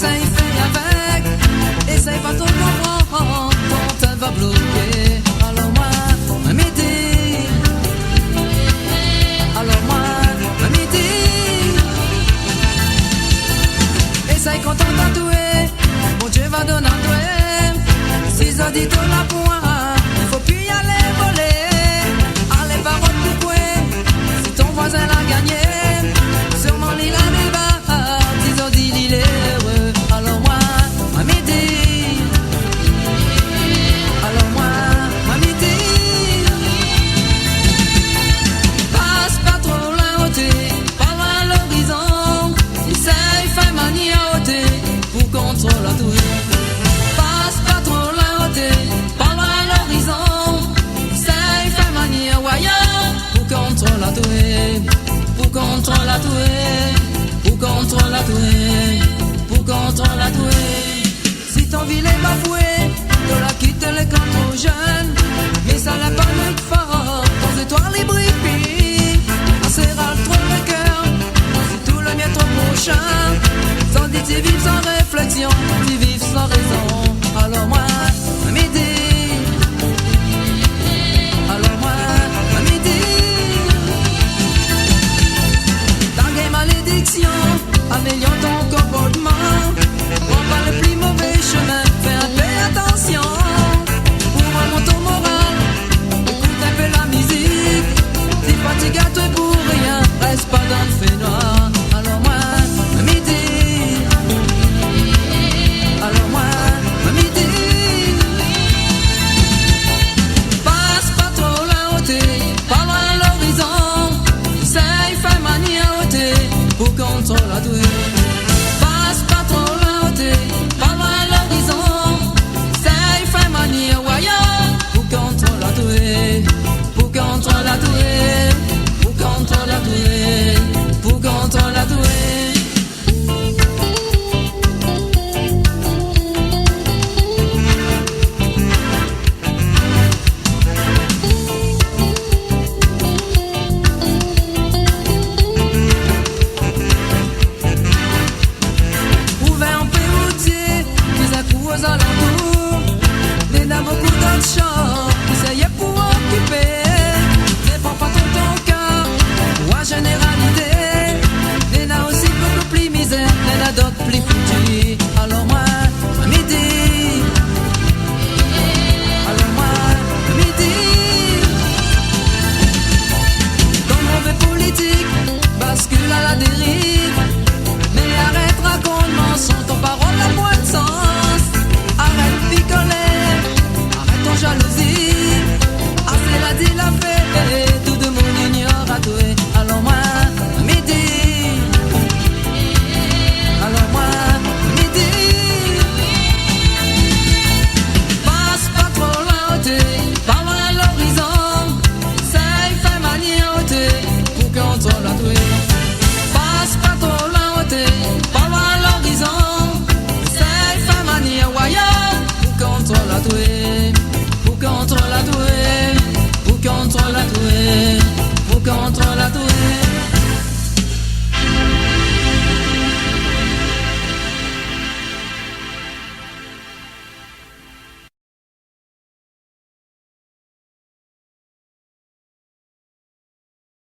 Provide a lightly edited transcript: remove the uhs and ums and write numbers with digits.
ça y fait avec. Essaye pas trop comprendre, ton temps va bloquer. Alors moi, m'aider. Alors moi, m'aider. Essaye quand on t'a doué, mon Dieu va donner à toi. Si ça dit tout la pointe, faut plus y aller voler. Allez, parole pour quoi? Si ton voisin l'a gagné, sûrement il a des barres. Ils ont dit il est heureux. Alors moi, m'aider. Alors moi, m'aider. Passe pas trop la hauteur, pas loin à l'horizon. Essaye, fais manie à hauteur pour contrôler la tour. Passe pas trop la hauteur, pas loin à l'horizon. Essaye, fais manie à voyant pour contrôler la tour. Pour contrôler la tour. Pour contrôler la tour. Pour contrôler la tour. Si ton ville est bafoué, tu la quittes les camps trop jeunes. Mais ça n'a pas le fort, ton étoile les brille. Assez râle trop le cœur, si tout le mien trop prochain. Sans dire tu vives sans réflexion, tu vives sans raison. Alors moi, m'aider. Alors moi, m'aider. Dans malédiction, améliore ton comportement. Prends pas le plus mauvais chemin, fais un peu attention. Pour remonter ton moral, écoute un peu la musique. T'es fatigué à toi pour rien, reste pas dans le feu noir. Alors moi, m'aider. Alors moi, m'aider. Passe pas trop la hauteur, pas loin à l'horizon. Essaye, fais manie à hauteur pour contrôler la tour. Passe pas trop la hauteur, pas loin à l'horizon. Essaye, fais manie à voyant pour contrôler la tour. Pour contrôler la tour. Pour contrôler la tour. Pour contrôler la tour. Ouvert en peu routier, plus à coup aux alentours. Mais dans beaucoup d'autres champs, ça y est pour occuper. Ne prends pas ton cœur, ou à généralité. Mais là aussi beaucoup plus misère, mais là d'autres plus foutus. Alors moi, m'aider. Alors moi, m'aider. Ton mauvais politique bascule à la dérive. Mais arrête, raconte mensonge, ton parole a moins de sens. Arrête picoler, arrête ton jalousie. Assez la dit la fait, tout de monde ignore à toi. Alors moi, m'aider. Alors moi, m'aider. Passe pas trop la hauteur, pas loin à l'horizon. Essaye, fais manie à hauteur pour contrôler la tour. Passe pas trop la hauteur, pas loin à l'horizon. Essaye, fais manie à voyant pour contrôler la tour.